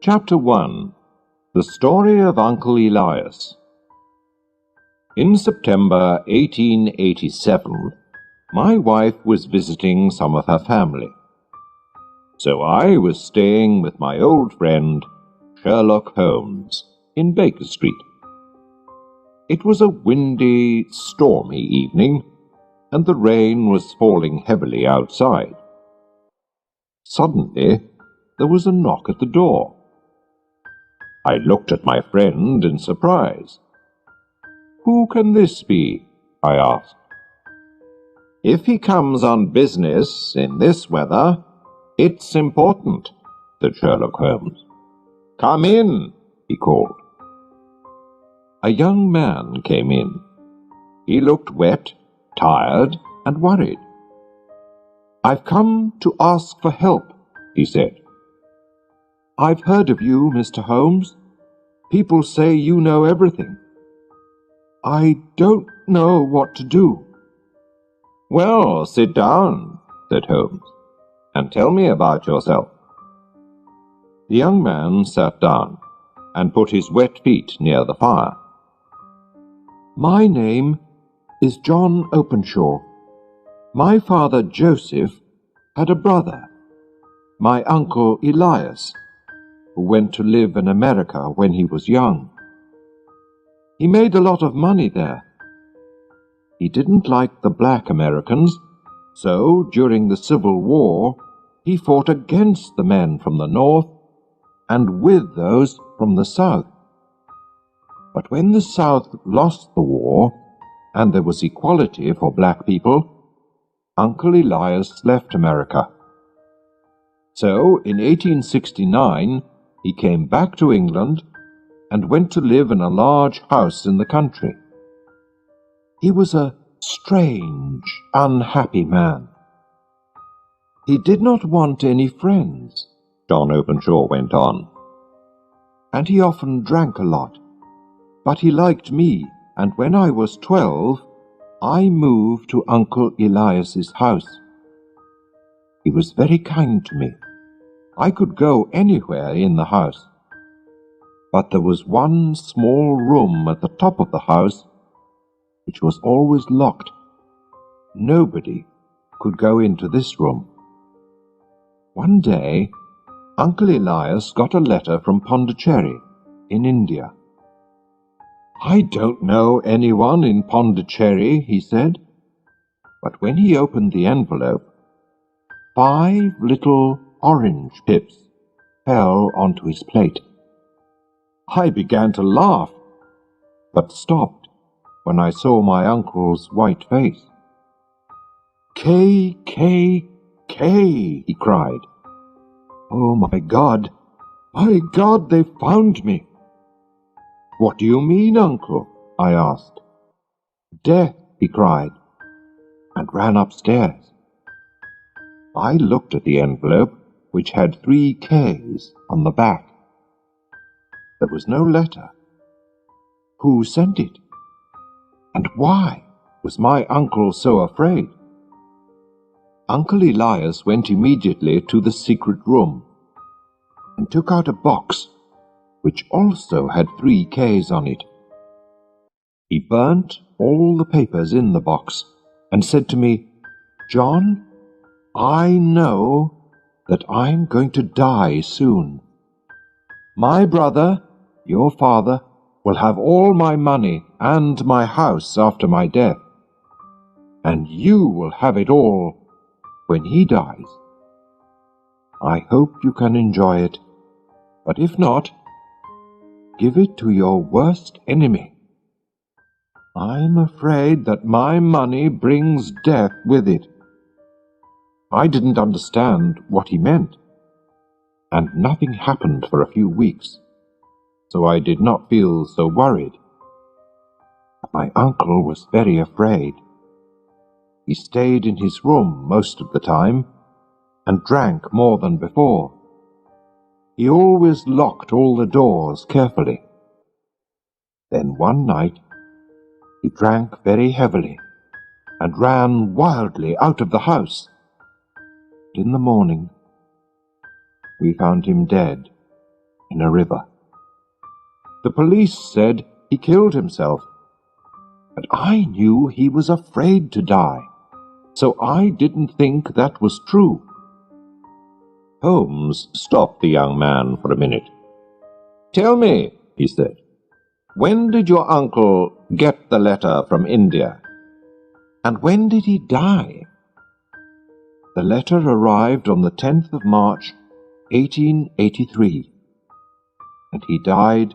Chapter 1. The Story of Uncle Elias. In September 1887, my wife was visiting some of her family. So I was staying with my old friend, Sherlock Holmes, in Baker Street. It was a windy, stormy evening, and the rain was falling heavily outside. Suddenly, there was a knock at the door. I looked at my friend in surprise. "Who can this be?" I asked. "If he comes on business in this weather, it's important," said Sherlock Holmes. "Come in," he called. A young man came in. He looked wet, tired, and worried. "I've come to ask for help," he said. "I've heard of you, Mr. Holmes. People say you know everything. I don't know what to do." "Well, sit down," said Holmes, "and tell me about yourself." The young man sat down and put his wet feet near the fire. "My name is John Openshaw. My father, Joseph, had a brother, my uncle Elias, who went to live in America when he was young. He made a lot of money there. He didn't like the black Americans, so during the Civil War he fought against the men from the North and with those from the South. But when the South lost the war and there was equality for black people, Uncle Elias left America. So in 1869 he came back to England and went to live in a large house in the country. He was a strange, unhappy man. He did not want any friends, John Openshaw went on, and he often drank a lot. But he liked me, and when I was 12, I moved to Uncle Elias's house. He was very kind to me. I could go anywhere in the house. But there was one small room at the top of the house which was always locked. Nobody could go into this room. One day, Uncle Elias got a letter from Pondicherry in India. "I don't know anyone in Pondicherry," he said. But when he opened the envelope, 5 little orange pips fell onto his plate. I began to laugh, but stopped when I saw my uncle's white face. "K, K, K," he cried. "Oh, my God, they found me." "What do you mean, Uncle?" I asked. "Death," he cried, and ran upstairs. I looked at the envelope, which had 3 Ks on the back. There was no letter. Who sent it? And why was my uncle so afraid? Uncle Elias went immediately to the secret room and took out a box which also had 3 Ks on it. He burnt all the papers in the box and said to me, "John, I know that I'm going to die soon. My brother, your father, will have all my money and my house after my death, and you will have it all when he dies. I hope you can enjoy it, but if not, give it to your worst enemy. I'm afraid that my money brings death with it." I didn't understand what he meant, and nothing happened for a few weeks, so I did not feel so worried. But my uncle was very afraid. He stayed in his room most of the time and drank more than before. He always locked all the doors carefully. Then one night he drank very heavily and ran wildly out of the house. In the morning, we found him dead in a river. The police said he killed himself, but I knew he was afraid to die, so I didn't think that was true." Holmes stopped the young man for a minute. "Tell me," he said, "when did your uncle get the letter from India? And when did he die?" "The letter arrived on the 10th of March, 1883, and he died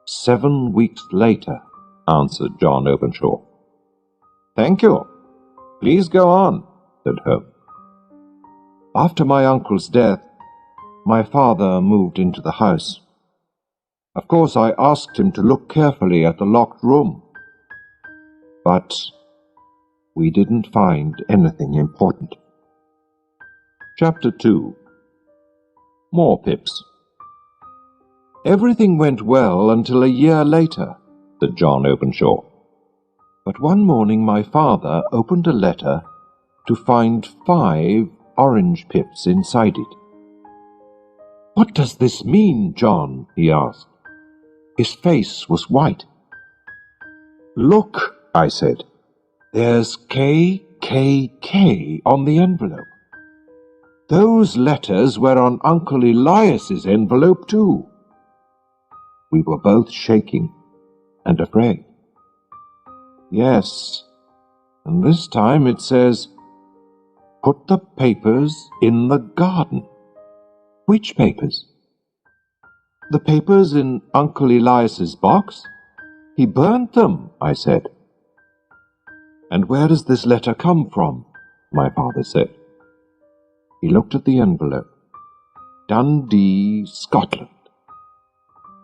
7 weeks later," answered John Openshaw. "Thank you. Please go on," said Holmes. "After my uncle's death, my father moved into the house. Of course, I asked him to look carefully at the locked room, but we didn't find anything important." Chapter 2. More Pips. "Everything went well until a year later," said John Openshaw. "But one morning my father opened a letter to find 5 orange pips inside it. 'What does this mean, John?' he asked. His face was white. 'Look,' I said, 'there's KKK on the envelope. Those letters were on Uncle Elias's envelope too.' We were both shaking and afraid. 'Yes, and this time it says, "Put the papers in the garden." "Which papers?" "The papers in Uncle Elias's box. He burnt them," I said. "And where does this letter come from?" my father said. He looked at the envelope. "Dundee, Scotland."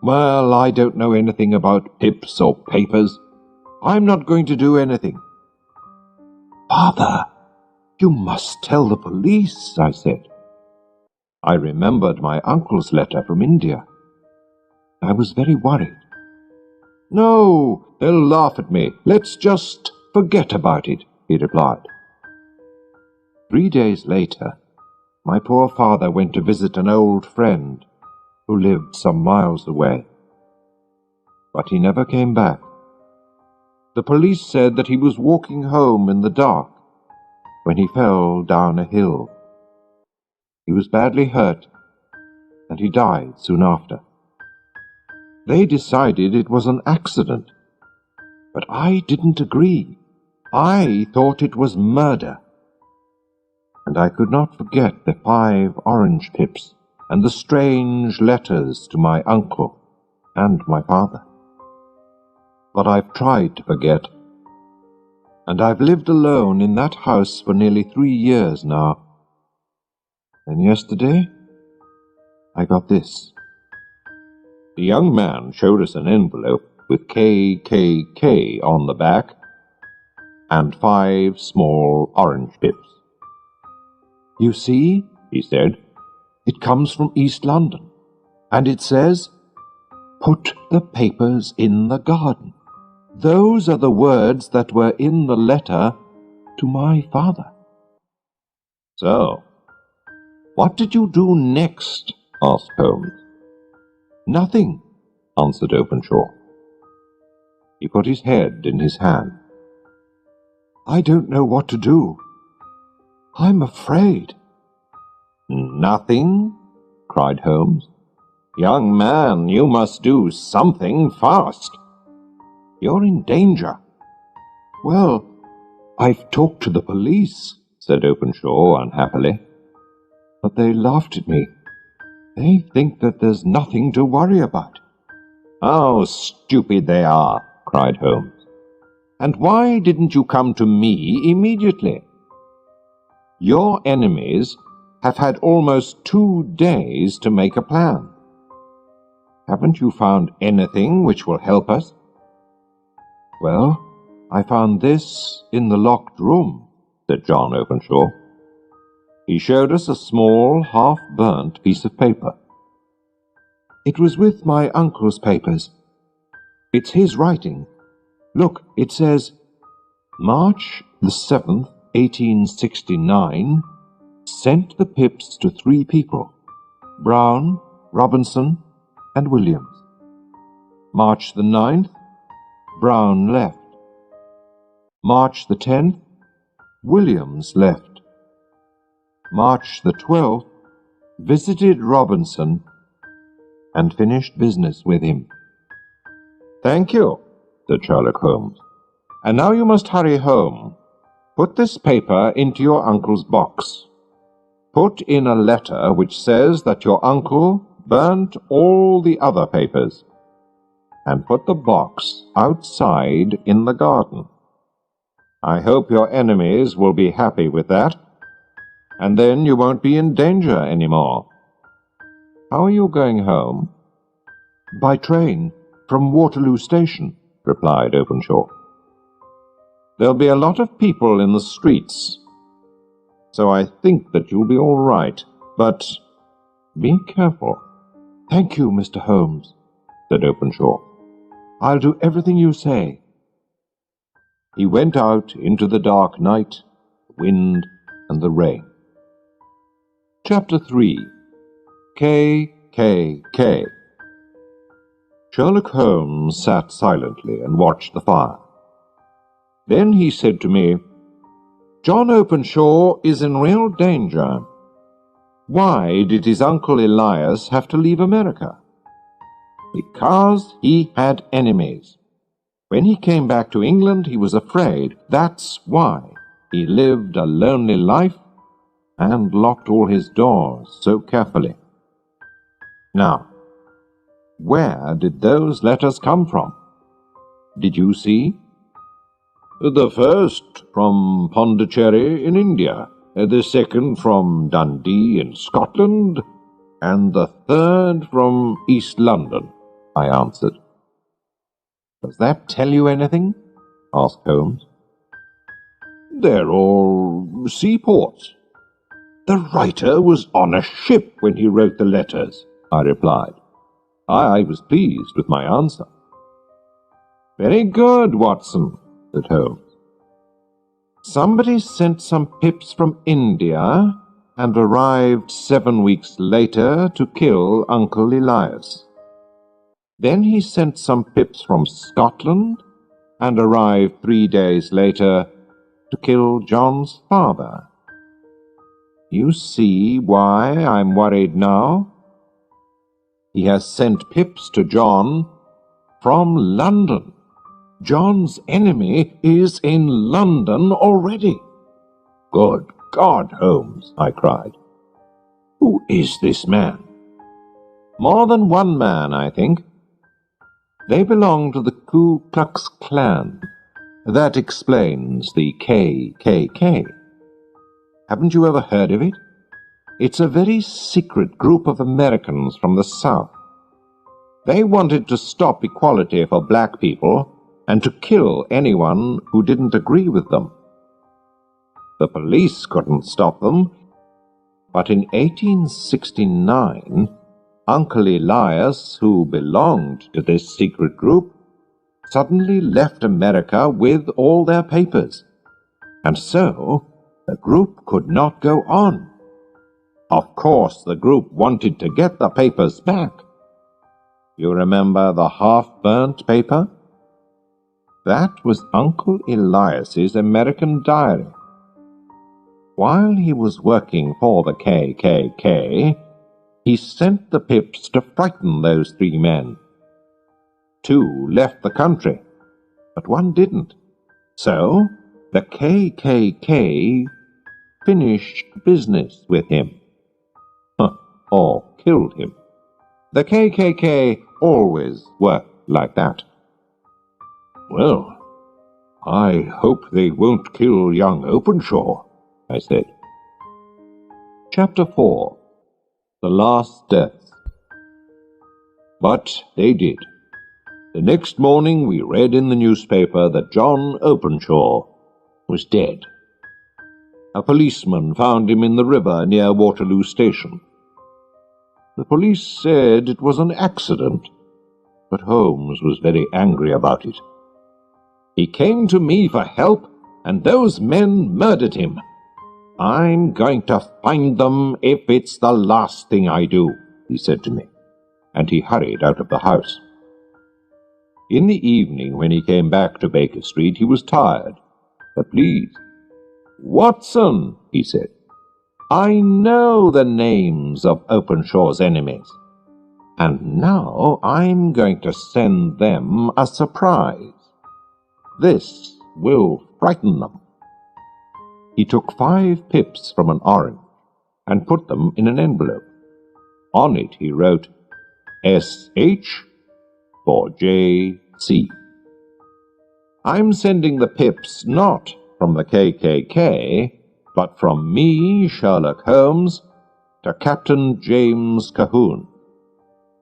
"Well, I don't know anything about pips or papers. I'm not going to do anything." "Father, you must tell the police," I said. I remembered my uncle's letter from India. I was very worried. "No, they'll laugh at me. Let's just forget about it," he replied. 3 days later, my poor father went to visit an old friend who lived some miles away. But he never came back. The police said that he was walking home in the dark when he fell down a hill. He was badly hurt, and he died soon after. They decided it was an accident, but I didn't agree. I thought it was murder. And I could not forget the 5 orange pips and the strange letters to my uncle and my father. But I've tried to forget, and I've lived alone in that house for nearly 3 years now. And yesterday, I got this." The young man showed us an envelope with KKK on the back and 5 small orange pips. "You see," he said, "it comes from East London, and it says, 'Put the papers in the garden.' Those are the words that were in the letter to my father." "So, what did you do next?" asked Holmes. "Nothing," answered Openshaw. He put his head in his hand. "I don't know what to do. I'm afraid." "Nothing?" cried Holmes. "Young man, you must do something fast. You're in danger." "Well, I've talked to the police," said Openshaw unhappily. "But they laughed at me. They think that there's nothing to worry about." "How stupid they are," cried Holmes. "And why didn't you come to me immediately? Your enemies have had almost 2 days to make a plan. Haven't you found anything which will help us?" "Well, I found this in the locked room," said John Openshaw. He showed us a small, half-burnt piece of paper. "It was with my uncle's papers. It's his writing. Look, it says, 'March the 7th, 1869, sent the pips to 3 people, Brown, Robinson, and Williams. March the 9th, Brown left. March the 10th, Williams left. March the 12th, visited Robinson and finished business with him. "Thank you," said Sherlock Holmes. "And now you must hurry home. Put this paper into your uncle's box. Put in a letter which says that your uncle burnt all the other papers, and put the box outside in the garden. I hope your enemies will be happy with that, and then you won't be in danger any more. How are you going home?" "By train, from Waterloo Station," replied Openshaw. "There'll be a lot of people in the streets, so I think that you'll be all right, but be careful." "Thank you, Mr. Holmes," said Openshaw. "I'll do everything you say." He went out into the dark night, the wind, and the rain. Chapter 3. K. Sherlock Holmes sat silently and watched the fire. Then he said to me, "John Openshaw is in real danger. Why did his uncle Elias have to leave America? Because he had enemies. When he came back to England, he was afraid. That's why he lived a lonely life and locked all his doors so carefully. Now, where did those letters come from? Did you see?" "The first from Pondicherry in India, the second from Dundee in Scotland, and the third from East London," I answered. "Does that tell you anything?" asked Holmes. "They're all seaports. The writer was on a ship when he wrote the letters," I replied. I was pleased with my answer. "Very good, Watson," said Holmes. "Somebody sent some pips from India and arrived 7 weeks later to kill Uncle Elias. Then he sent some pips from Scotland and arrived 3 days later to kill John's father. You see why I'm worried now? He has sent pips to John from London. John's enemy is in London already." "Good God, Holmes," I cried. "Who is this man?" "More than one man, I think. They belong to the Ku Klux Klan. That explains the KKK. Haven't you ever heard of it? It's a very secret group of Americans from the South. They wanted to stop equality for black people and to kill anyone who didn't agree with them. The police couldn't stop them, but in 1869, Uncle Elias, who belonged to this secret group, suddenly left America with all their papers, and so the group could not go on. Of course, the group wanted to get the papers back. You remember the half-burnt paper? That was Uncle Elias's American diary. While he was working for the KKK, he sent the pips to frighten those 3 men. 2 left the country, but 1 didn't. So the KKK finished business with him. Or killed him. The KKK always worked like that." "Well, I hope they won't kill young Openshaw," I said. Chapter 4. The Last Deaths. But they did. The next morning we read in the newspaper that John Openshaw was dead. A policeman found him in the river near Waterloo Station. The police said it was an accident, but Holmes was very angry about it. "He came to me for help, and those men murdered him. I'm going to find them if it's the last thing I do," he said to me. and he hurried out of the house. In the evening, when he came back to Baker Street, he was tired, but pleased. "Watson," he said, "I know the names of Openshaw's enemies, and now I'm going to send them a surprise. This will frighten them." He took 5 pips from an orange and put them in an envelope. On it he wrote S.H. for J.C. "I'm sending the pips not from the KKK, but from me, Sherlock Holmes, to Captain James Cahoon.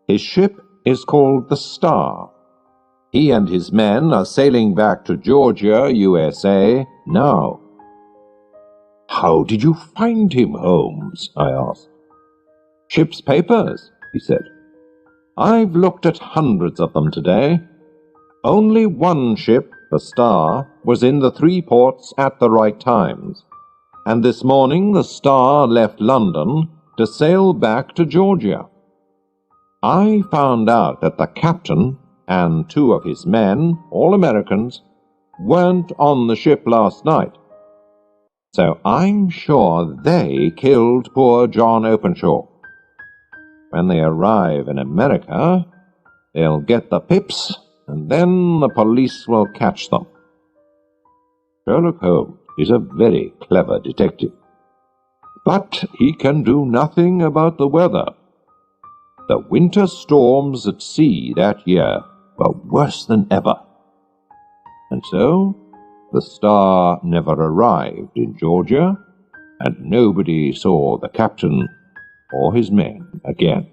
His ship is called the Star. He and his men are sailing back to Georgia, USA, now." "How did you find him, Holmes?" I asked. "Ship's papers," he said. "I've looked at hundreds of them today. Only one ship, the Star, was in the 3 ports at the right times, and this morning the Star left London to sail back to Georgia. I found out that the captain and 2 of his men, all Americans, weren't on the ship last night. So I'm sure they killed poor John Openshaw. When they arrive in America, they'll get the pips, and then the police will catch them." Sherlock Holmes is a very clever detective, but he can do nothing about the weather. The winter storms at sea that year were worse than ever, and so the Star never arrived in Georgia, and nobody saw the captain or his men again.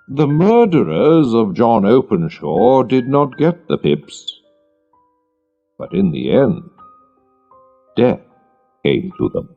The murderers of John Openshaw did not get the pips, but in the end, death came to them.